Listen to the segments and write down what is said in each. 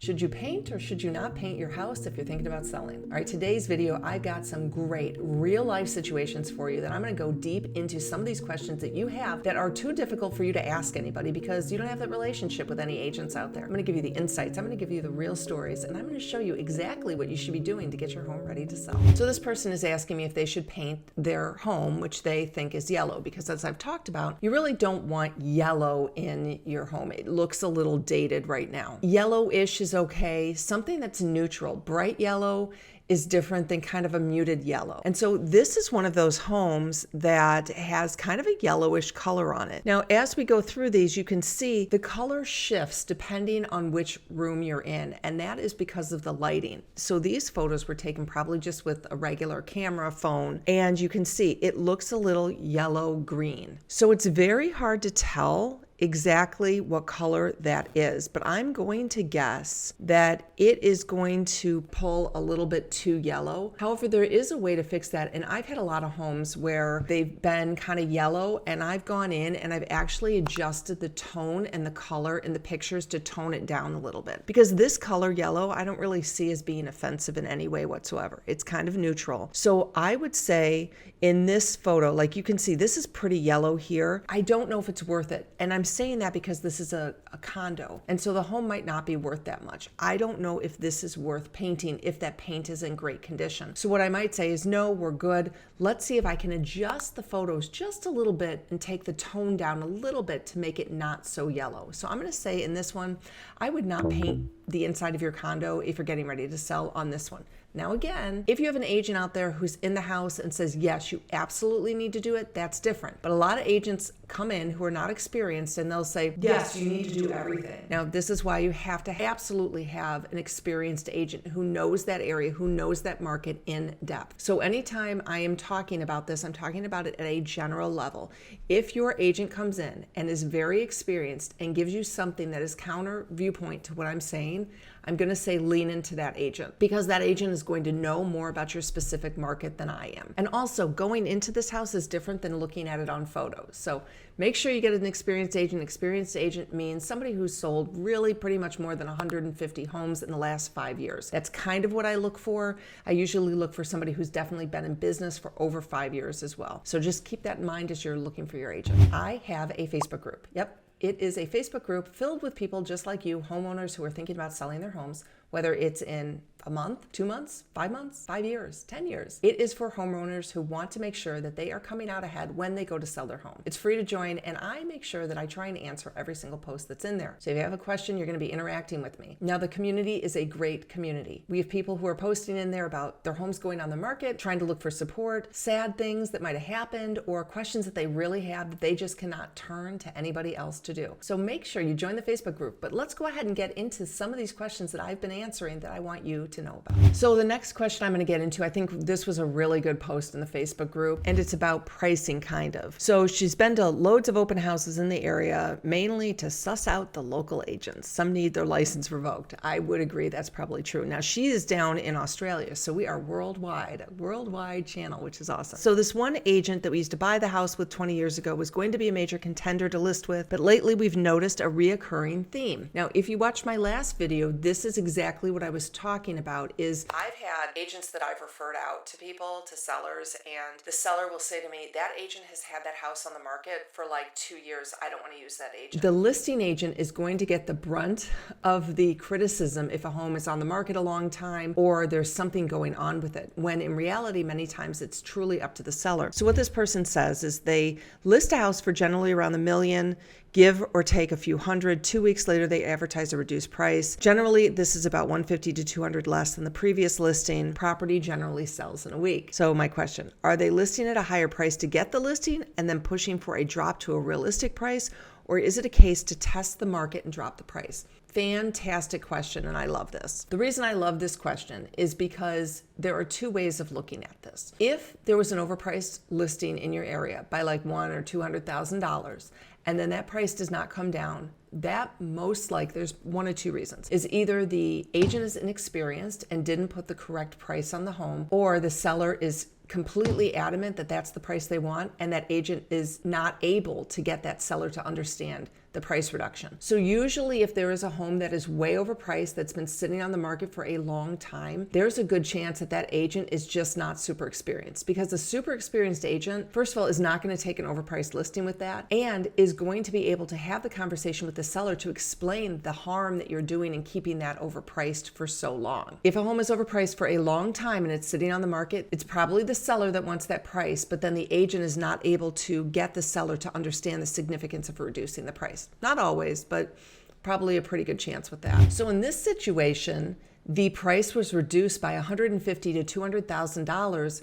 Should you paint or should you not paint your house if you're thinking about selling? All right, today's video, I've got some great real life situations for you that I'm gonna go deep into some of these questions that you have that are too difficult for you to ask anybody because you don't have that relationship with any agents out there. I'm gonna give you the insights, I'm gonna give you the real stories, and I'm gonna show you exactly what you should be doing to get your home ready to sell. So this person is asking me if they should paint their home, which they think is yellow, because as I've talked about, you really don't want yellow in your home. It looks a little dated right now. Yellowish is okay. Something that's neutral. Bright yellow is different than kind of a muted yellow. And so this is one of those homes that has kind of a yellowish color on it. Now, as we go through these, you can see the color shifts depending on which room you're in, and that is because of the lighting. So these photos were taken probably just with a regular camera phone, and you can see it looks a little yellow green. So it's very hard to tell exactly what color that is, but I'm going to guess that it is going to pull a little bit too yellow. However, there is a way to fix that, and I've had a lot of homes where they've been kind of yellow, and I've gone in and I've actually adjusted the tone and the color in the pictures to tone it down a little bit, because this color yellow I don't really see as being offensive in any way whatsoever. It's kind of neutral. So I would say in this photo, like you can see, this is pretty yellow here. I don't know if it's worth it, and I'm saying that because this is a condo, and so the home might not be worth that much. I don't know if this is worth painting if that paint is in great condition. So what I might say is, no, we're good. Let's see if I can adjust the photos just a little bit and take the tone down a little bit to make it not so yellow. So I'm going to say in this one, I would not paint the inside of your condo if you're getting ready to sell on this one. Now again, if you have an agent out there who's in the house and says, yes, you absolutely need to do it, that's different. But a lot of agents come in who are not experienced and they'll say, yes, you need to do everything. Now, this is why you have to absolutely have an experienced agent who knows that area, who knows that market in depth. So anytime I am talking about this, I'm talking about it at a general level. If your agent comes in and is very experienced and gives you something that is counter viewpoint to what I'm saying, I'm going to say lean into that agent, because that agent is going to know more about your specific market than I am. And also, going into this house is different than looking at it on photos. So make sure you get an experienced agent. Experienced agent means somebody who's sold really pretty much more than 150 homes in the last 5 years. That's kind of what I look for. I usually look for somebody who's definitely been in business for over 5 years as well. So just keep that in mind as you're looking for your agent. I have a Facebook group. Yep. It is a Facebook group filled with people just like you, homeowners who are thinking about selling their homes, whether it's in a month, 2 months, 5 months, 5 years, 10 years. It is for homeowners who want to make sure that they are coming out ahead when they go to sell their home. It's free to join, and I make sure that I try and answer every single post that's in there. So if you have a question, you're going to be interacting with me. Now, the community is a great community. We have people who are posting in there about their homes going on the market, trying to look for support, sad things that might have happened, or questions that they really have that they just cannot turn to anybody else to do. So make sure you join the Facebook group. But let's go ahead and get into some of these questions that I've been answering that I want you to know about. So the next question I'm going to get into, I think this was a really good post in the Facebook group, and it's about pricing kind of. So she's been to loads of open houses in the area, mainly to suss out the local agents. Some need their license revoked. I would agree that's probably true. Now she is down in Australia, so we are worldwide, a worldwide channel, which is awesome. So this one agent that we used to buy the house with 20 years ago was going to be a major contender to list with, but lately we've noticed a reoccurring theme. Now, if you watched my last video, this is exactly what I was talking about. Is I've had agents that I've referred out to people, to sellers, and the seller will say to me, that agent has had that house on the market for like 2 years. I don't want to use that agent. The listing agent is going to get the brunt of the criticism if a home is on the market a long time or there's something going on with it, when in reality, many times it's truly up to the seller. So what this person says is they list a house for generally around $1 million, give or take a few hundred. 2 weeks later, they advertise a reduced price. Generally, this is about 150 to 200 less than the previous listing. Property generally sells in a week. So my question, are they listing at a higher price to get the listing and then pushing for a drop to a realistic price? Or is it a case to test the market and drop the price? Fantastic question, and I love this. The reason I love this question is because there are two ways of looking at this. If there was an overpriced listing in your area by like $100,000 or $200,000, and then that price does not come down, that most likely, there's one of two reasons, is either the agent is inexperienced and didn't put the correct price on the home, or the seller is completely adamant that that's the price they want, and that agent is not able to get that seller to understand the price reduction. So usually if there is a home that is way overpriced, that's been sitting on the market for a long time, there's a good chance that that agent is just not super experienced, because a super experienced agent, first of all, is not going to take an overpriced listing with that, and is going to be able to have the conversation with the seller to explain the harm that you're doing in keeping that overpriced for so long. If a home is overpriced for a long time and it's sitting on the market, it's probably the seller that wants that price, but then the agent is not able to get the seller to understand the significance of reducing the price. Not always, but probably a pretty good chance with that. So in this situation, the price was reduced by $150,000 to $200,000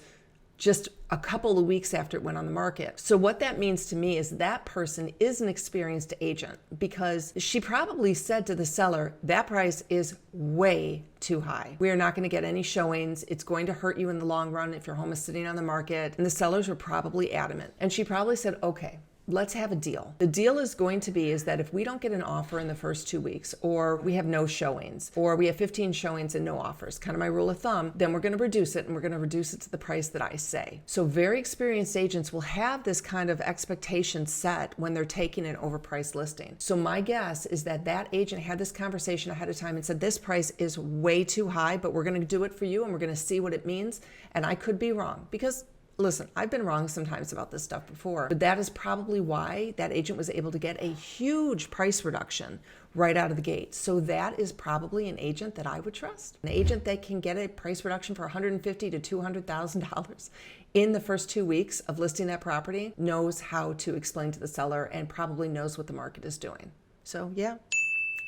just a couple of weeks after it went on the market. So what that means to me is that person is an experienced agent, because she probably said to the seller, that price is way too high. We are not going to get any showings. It's going to hurt you in the long run if your home is sitting on the market. And the sellers were probably adamant. And she probably said, okay, let's have a deal. The deal is going to be is that if we don't get an offer in the first 2 weeks, or we have no showings, or we have 15 showings and no offers, kind of my rule of thumb, then we're going to reduce it, and we're going to reduce it to the price that I say. So very experienced agents will have this kind of expectation set when they're taking an overpriced listing. So my guess is that that agent had this conversation ahead of time and said, this price is way too high, but we're going to do it for you, and we're going to see what it means. And I could be wrong, because listen, I've been wrong sometimes about this stuff before, but that is probably why that agent was able to get a huge price reduction right out of the gate. So that is probably an agent that I would trust. An agent that can get a price reduction for $150,000 to $200,000 in the first 2 weeks of listing that property knows how to explain to the seller and probably knows what the market is doing. So yeah,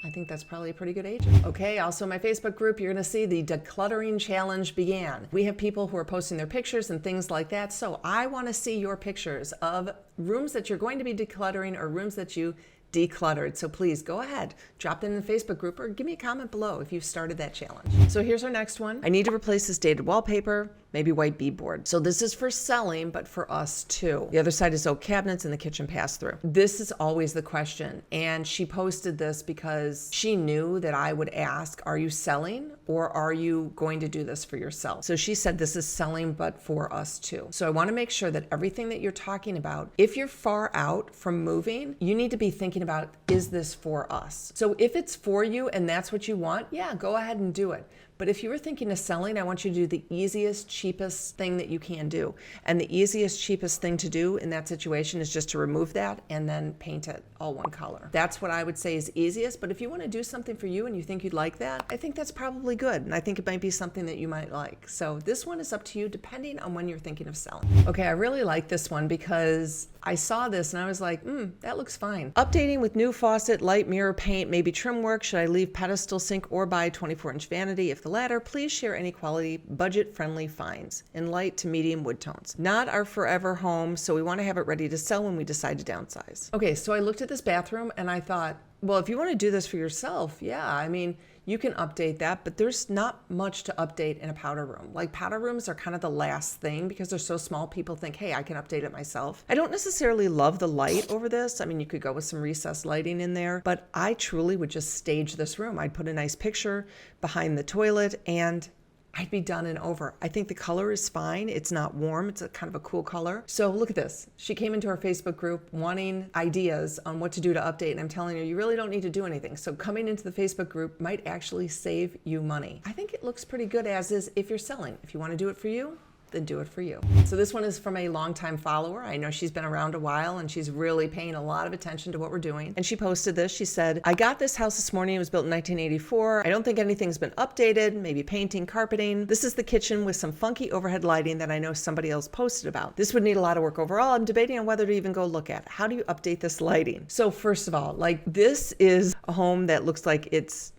I think that's probably a pretty good agent. Okay, also my Facebook group, you're gonna see the decluttering challenge began. We have people who are posting their pictures and things like that. So I wanna see your pictures of rooms that you're going to be decluttering or rooms that you decluttered. So please go ahead, drop them in the Facebook group, or give me a comment below if you've started that challenge. So here's our next one. I need to replace this dated wallpaper, maybe white beadboard. So this is for selling, but for us too. The other side is oak cabinets and the kitchen pass-through. This is always the question. And she posted this because she knew that I would ask, are you selling or are you going to do this for yourself? So she said this is selling, but for us too. So I want to make sure that everything that you're talking about, if you're far out from moving, you need to be thinking about, is this for us? So if it's for you and that's what you want, yeah, go ahead and do it. But if you were thinking of selling, I want you to do the easiest, cheapest thing that you can do. And the easiest, cheapest thing to do in that situation is just to remove that and then paint it all one color. That's what I would say is easiest. But if you want to do something for you and you think you'd like that, I think that's probably good. And I think it might be something that you might like. So this one is up to you depending on when you're thinking of selling. Okay, I really like this one because I saw this and I was like, that looks fine. Updating with new faucet, light mirror paint, maybe trim work. Should I leave pedestal sink or buy 24-inch vanity? If the latter, please share any quality, budget-friendly finds in light to medium wood tones. Not our forever home, so we want to have it ready to sell when we decide to downsize. Okay, so I looked at this bathroom and I thought, well, if you want to do this for yourself, yeah, I mean, you can update that, but there's not much to update in a powder room. Like powder rooms are kind of the last thing because they're so small, people think, hey, I can update it myself. I don't necessarily love the light over this. I mean, you could go with some recessed lighting in there, but I truly would just stage this room. I'd put a nice picture behind the toilet and I'd be done and over. I think the color is fine. It's not warm. It's a kind of a cool color. So look at this. She came into our Facebook group wanting ideas on what to do to update. And I'm telling you, you really don't need to do anything. So coming into the Facebook group might actually save you money. I think it looks pretty good as is if you're selling. If you want to do it for you, then do it for you. So this one is from a longtime follower. I know she's been around a while and she's really paying a lot of attention to what we're doing. And she posted this. She said, I got this house this morning. It was built in 1984. I don't think anything's been updated, maybe painting, carpeting. This is the kitchen with some funky overhead lighting that I know somebody else posted about. This would need a lot of work overall. I'm debating on whether to even go look at it. How do you update this lighting? So first of all, like this is a home that looks like it's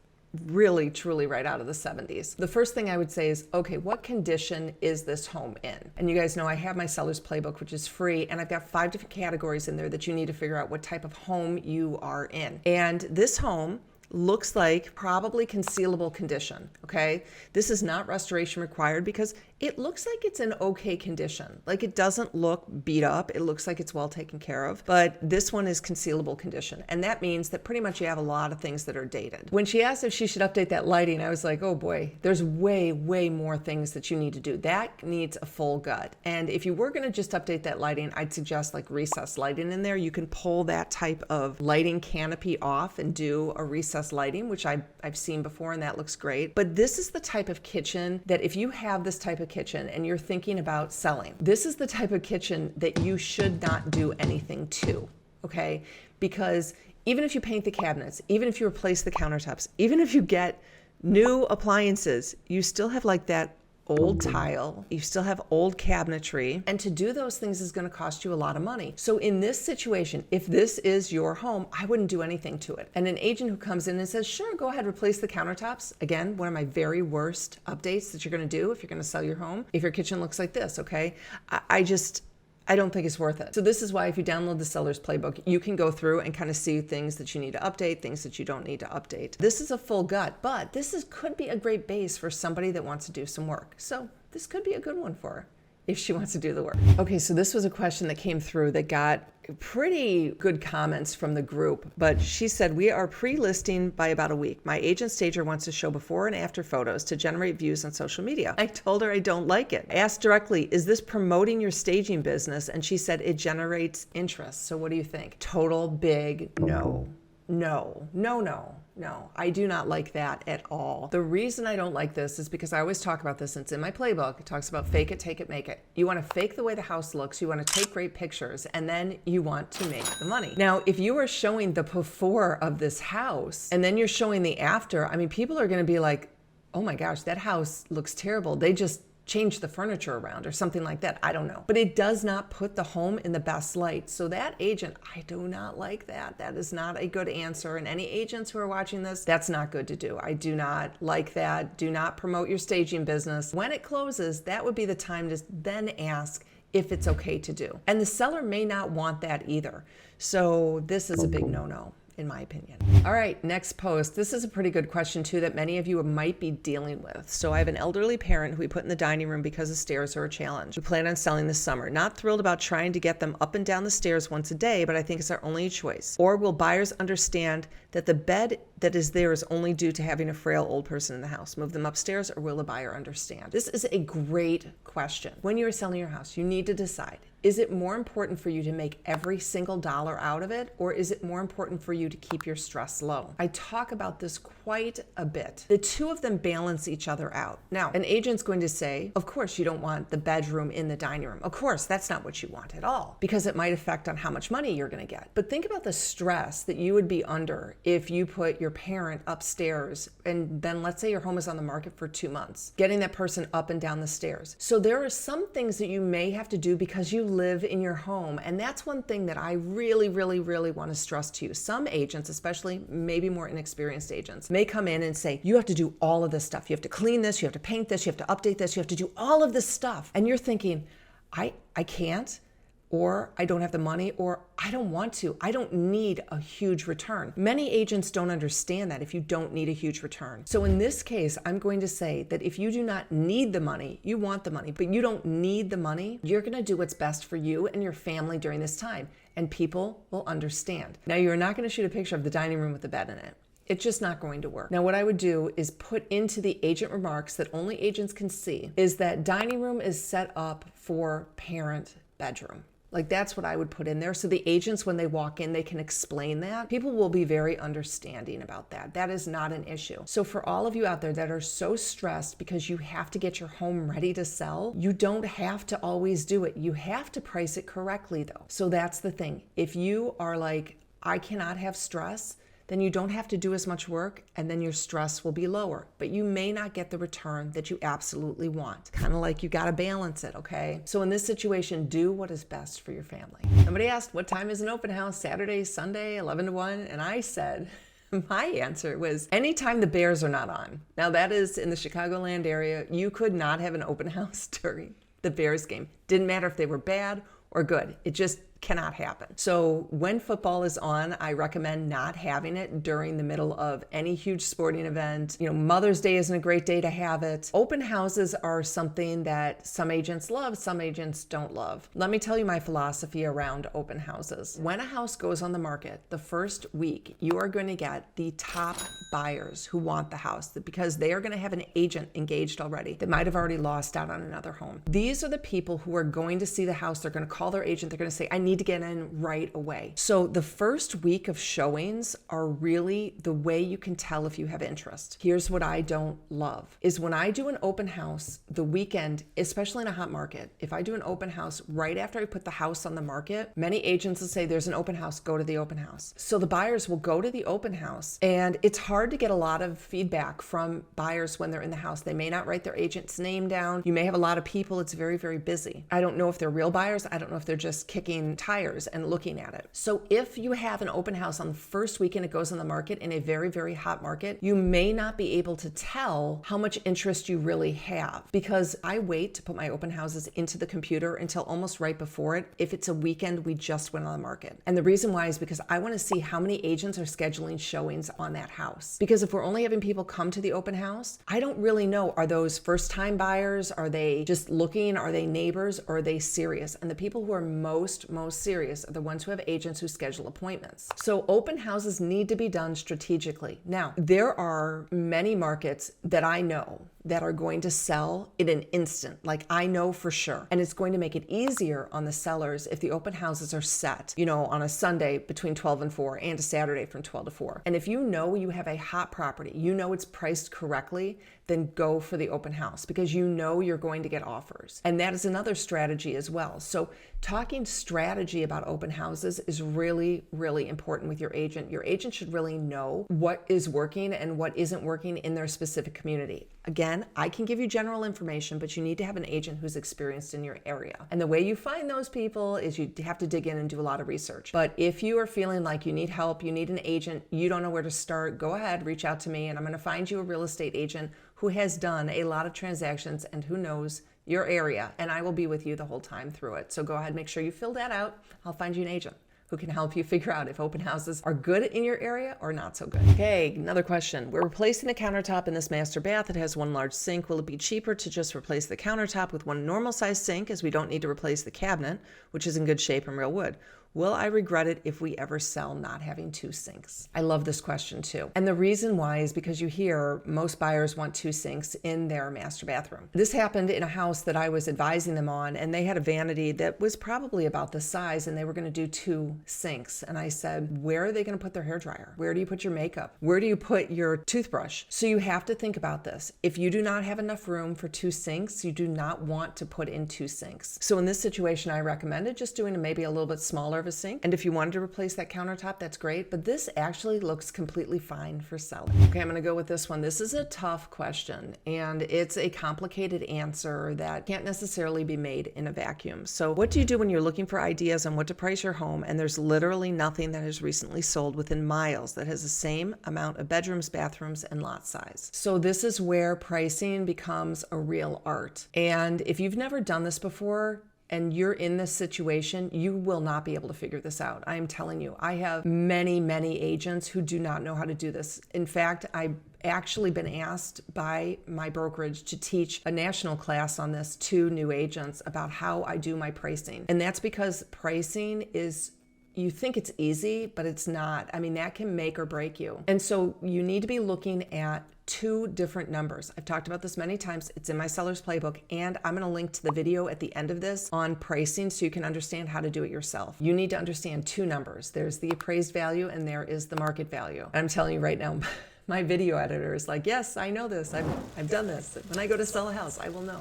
really, truly right out of the 70s. The first thing I would say is, okay, what condition is this home in? And you guys know I have my seller's playbook, which is free, and I've got 5 different categories in there that you need to figure out what type of home you are in. And this home, looks like probably concealable condition, okay? This is not restoration required because it looks like it's in okay condition. Like it doesn't look beat up. It looks like it's well taken care of, but this one is concealable condition. And that means that pretty much you have a lot of things that are dated. When she asked if she should update that lighting, I was like, oh boy, there's way, way more things that you need to do. That needs a full gut. And if you were gonna just update that lighting, I'd suggest like recessed lighting in there. You can pull that type of lighting canopy off and do a recessed lighting, which I've seen before, and that looks great. But this is the type of kitchen that if you have this type of kitchen and you're thinking about selling, this is the type of kitchen that you should not do anything to, okay? Because even if you paint the cabinets, even if you replace the countertops, even if you get new appliances, you still have like that old tile, you still have old cabinetry, and to do those things is going to cost you a lot of money. So in this situation, if this is your home, I wouldn't do anything to it. And an agent who comes in and says, sure, go ahead, replace the countertops. Again, one of my very worst updates that you're going to do if you're going to sell your home, if your kitchen looks like this, okay? I don't think it's worth it. So this is why if you download the seller's playbook, you can go through and kind of see things that you need to update, things that you don't need to update. This is a full gut, but could be a great base for somebody that wants to do some work. So this could be a good one for her if she wants to do the work. Okay, so this was a question that came through that got pretty good comments from the group, but she said, we are pre-listing by about a week. My agent stager wants to show before and after photos to generate views on social media. I told her I don't like it. I asked directly, is this promoting your staging business? And she said it generates interest. So what do you think? Total big no. No, I do not like that at all. The reason I don't like this is because I always talk about this, and it's in my playbook. It talks about fake it, take it, make it. You want to fake the way the house looks, you want to take great pictures, and then you want to make the money. Now, if you are showing the before of this house, and then you're showing the after, I mean, people are going to be like, oh my gosh, that house looks terrible. They just change the furniture around or something like that. I don't know. But it does not put the home in the best light. So that agent, I do not like that. That is not a good answer. And any agents who are watching this, that's not good to do. I do not like that. Do not promote your staging business. When it closes, that would be the time to then ask if it's okay to do. And the seller may not want that either. So this is a big no-no, in my opinion. All right, next post. This is a pretty good question too that many of you might be dealing with. So I have an elderly parent who we put in the dining room because the stairs are a challenge. We plan on selling this summer. Not thrilled about trying to get them up and down the stairs once a day, but I think it's our only choice. Or will buyers understand that the bed that is there is only due to having a frail old person in the house? Move them upstairs, or will the buyer understand? This is a great question. When you're selling your house, you need to decide, is it more important for you to make every single dollar out of it, or is it more important for you to keep your stress low? I talk about this quite a bit. The two of them balance each other out. Now, an agent's going to say, of course you don't want the bedroom in the dining room. Of course, that's not what you want at all, because it might affect on how much money you're going to get. But think about the stress that you would be under if you put your parent upstairs, and then let's say your home is on the market for 2 months, getting that person up and down the stairs. So there are some things that you may have to do because you live in your home. And that's one thing that I really want to stress to you. Some agents, especially maybe more inexperienced agents, may come in and say, you have to do all of this stuff. You have to clean this, you have to paint this, you have to update this, you have to do all of this stuff. And you're thinking, I can't, or I don't have the money, or I don't want to. I don't need a huge return. Many agents don't understand that if you don't need a huge return. So in this case, I'm going to say that if you do not need the money, you want the money, but you don't need the money, you're going to do what's best for you and your family during this time, and people will understand. Now, you're not going to shoot a picture of the dining room with the bed in it. It's just not going to work. Now, what I would do is put into the agent remarks that only agents can see is that dining room is set up for parent bedroom. Like, that's what I would put in there. So the agents, when they walk in, they can explain that. People will be very understanding about that. That is not an issue. So for all of you out there that are so stressed because you have to get your home ready to sell, you don't have to always do it. You have to price it correctly though. So that's the thing. If you are like, I cannot have stress, then you don't have to do as much work, and then your stress will be lower. But you may not get the return that you absolutely want. Kind of like you gotta balance it, okay? So in this situation, do what is best for your family. Somebody asked, what time is an open house? Saturday, Sunday, 11 to 1? And I said, my answer was anytime the Bears are not on. Now that is in the Chicagoland area. You could not have an open house during the Bears game. Didn't matter if they were bad or good. It just cannot happen. So when football is on, I recommend not having it during the middle of any huge sporting event. Mother's Day isn't a great day to have it. Open houses are something that some agents love, some agents don't love. Let me tell you my philosophy around open houses. When a house goes on the market, the first week, you are going to get the top buyers who want the house because they are going to have an agent engaged already that might have already lost out on another home. These are the people who are going to see the house. They're going to call their agent. They're going to say, I need to get in right away. So the first week of showings are really the way you can tell if you have interest. Here's what I don't love is when I do an open house the weekend, especially in a hot market, if I do an open house right after I put the house on the market, many agents will say there's an open house, go to the open house. So the buyers will go to the open house, and it's hard to get a lot of feedback from buyers when they're in the house. They may not write their agent's name down. You may have a lot of people. It's very, very busy. I don't know if they're real buyers. I don't know if they're just kicking tires and looking at it. So if you have an open house on the first weekend it goes on the market in a very, very hot market, you may not be able to tell how much interest you really have, because I wait to put my open houses into the computer until almost right before it if it's a weekend we just went on the market. And the reason why is because I want to see how many agents are scheduling showings on that house. Because if we're only having people come to the open house, I don't really know, are those first-time buyers? Are they just looking? Are they neighbors? Or are they serious? And the people who are most serious are the ones who have agents who schedule appointments. So open houses need to be done strategically. Now, there are many markets that I know that are going to sell in an instant. Like I know for sure. And it's going to make it easier on the sellers if the open houses are set, on a Sunday between 12 and 4 and a Saturday from 12 to 4. And if you know you have a hot property, it's priced correctly, then go for the open house because you're going to get offers. And that is another strategy as well. So talking strategy about open houses is really, really important with your agent. Your agent should really know what is working and what isn't working in their specific community. Again, I can give you general information, but you need to have an agent who's experienced in your area. And the way you find those people is you have to dig in and do a lot of research. But if you are feeling like you need help, you need an agent, you don't know where to start, go ahead, reach out to me, and I'm going to find you a real estate agent who has done a lot of transactions and who knows your area, and I will be with you the whole time through it. So go ahead, make sure you fill that out. I'll find you an agent who can help you figure out if open houses are good in your area or not so good. Okay, another question. We're replacing the countertop in this master bath. It has one large sink. Will it be cheaper to just replace the countertop with one normal size sink, as we don't need to replace the cabinet, which is in good shape and real wood? Will I regret it if we ever sell not having two sinks? I love this question too. And the reason why is because you hear most buyers want two sinks in their master bathroom. This happened in a house that I was advising them on, and they had a vanity that was probably about this size, and they were going to do two sinks. And I said, where are they going to put their hairdryer? Where do you put your makeup? Where do you put your toothbrush? So you have to think about this. If you do not have enough room for two sinks, you do not want to put in two sinks. So in this situation, I recommended just doing maybe a little bit smaller of a sink. And if you wanted to replace that countertop, that's great. But this actually looks completely fine for selling. Okay, I'm going to go with this one. This is a tough question, and it's a complicated answer that can't necessarily be made in a vacuum. So what do you do when you're looking for ideas on what to price your home, and there's literally nothing that has recently sold within miles that has the same amount of bedrooms, bathrooms, and lot size? So this is where pricing becomes a real art. And if you've never done this before, and you're in this situation, you will not be able to figure this out. I am telling you, I have many agents who do not know how to do this. In fact, I've actually been asked by my brokerage to teach a national class on this to new agents about how I do my pricing. And that's because pricing is, you think it's easy, but it's not. I mean, that can make or break you. And so you need to be looking at two different numbers. I've talked about this many times. It's in my seller's playbook, and I'm going to link to the video at the end of this on pricing so you can understand how to do it yourself. You need to understand two numbers. There's the appraised value and there is the market value. And I'm telling you right now, my video editor is like, yes, I know this. I've done this. When I go to sell a house, I will know.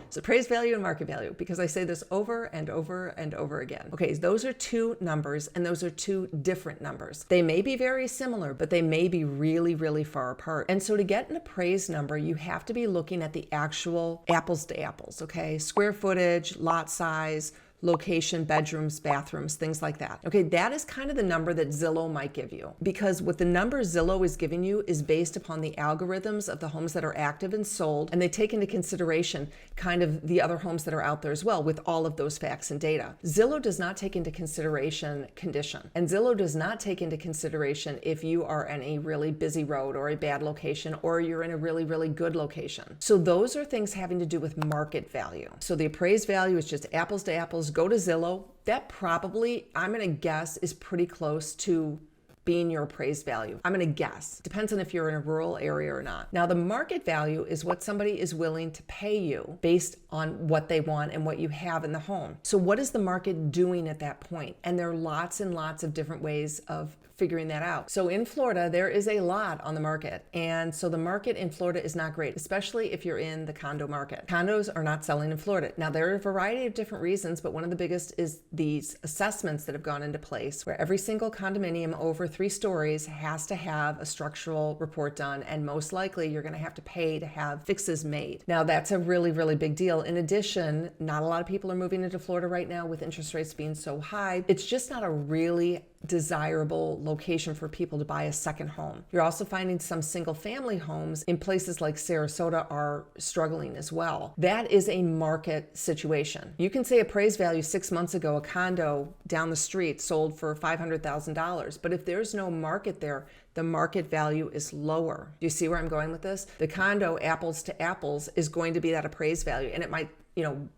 So appraised value and market value, because I say this over and over and over again. Okay, those are two numbers, and those are two different numbers. They may be very similar, but they may be really far apart. And so to get an appraised number, you have to be looking at the actual apples to apples, okay? Square footage, lot size, location, bedrooms, bathrooms, things like that. Okay, that is kind of the number that Zillow might give you, because what the number Zillow is giving you is based upon the algorithms of the homes that are active and sold, and they take into consideration kind of the other homes that are out there as well with all of those facts and data. Zillow does not take into consideration condition, and Zillow does not take into consideration if you are in a really busy road or a bad location, or you're in a really, really good location. So those are things having to do with market value. So the appraised value is just apples to apples. Go to Zillow. That probably, I'm going to guess, is pretty close to being your appraised value. I'm going to guess. Depends on if you're in a rural area or not. Now, the market value is what somebody is willing to pay you based on what they want and what you have in the home. So what is the market doing at that point? And there are lots and lots of different ways of figuring that out. So in Florida, there is a lot on the market. And so the market in Florida is not great, especially if you're in the condo market. Condos are not selling in Florida. Now, there are a variety of different reasons, but one of the biggest is these assessments that have gone into place where every single condominium over 3 stories has to have a structural report done. And most likely you're going to have to pay to have fixes made. Now, that's a really, really big deal. In addition, not a lot of people are moving into Florida right now with interest rates being so high. It's just not a really desirable location for people to buy a second home. You're also finding some single family homes in places like Sarasota are struggling as well. That is a market situation. You can say appraised value 6 months ago, a condo down the street sold for $500,000. But if there's no market there, the market value is lower. Do you see where I'm going with this? The condo, apples to apples, is going to be that appraised value, and it might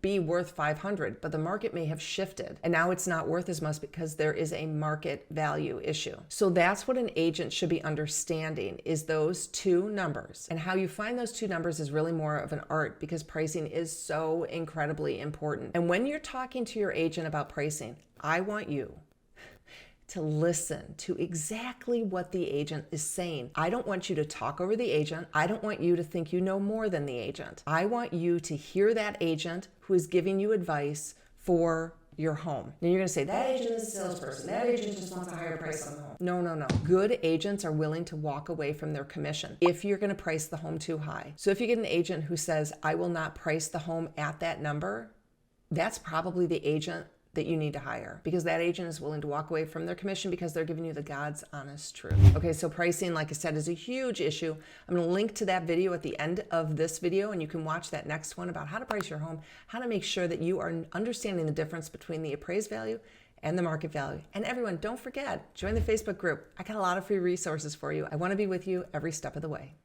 be worth 500, but the market may have shifted and now it's not worth as much because there is a market value issue. So that's what an agent should be understanding, is those two numbers. And how you find those two numbers is really more of an art, because pricing is so incredibly important. And when you're talking to your agent about pricing, I want you to listen to exactly what the agent is saying. I don't want you to talk over the agent. I don't want you to think you know more than the agent. I want you to hear that agent who is giving you advice for your home. Now you're going to say, that agent is a salesperson. That agent just wants a higher price on the home. No, no, no. Good agents are willing to walk away from their commission if you're going to price the home too high. So if you get an agent who says, I will not price the home at that number, that's probably the agent that you need to hire, because that agent is willing to walk away from their commission because they're giving you the God's honest truth. Okay, so pricing, like I said, is a huge issue. I'm going to link to that video at the end of this video, and you can watch that next one about how to price your home, how to make sure that you are understanding the difference between the appraised value and the market value. And everyone, don't forget, join the Facebook group. I got a lot of free resources for you. I want to be with you every step of the way.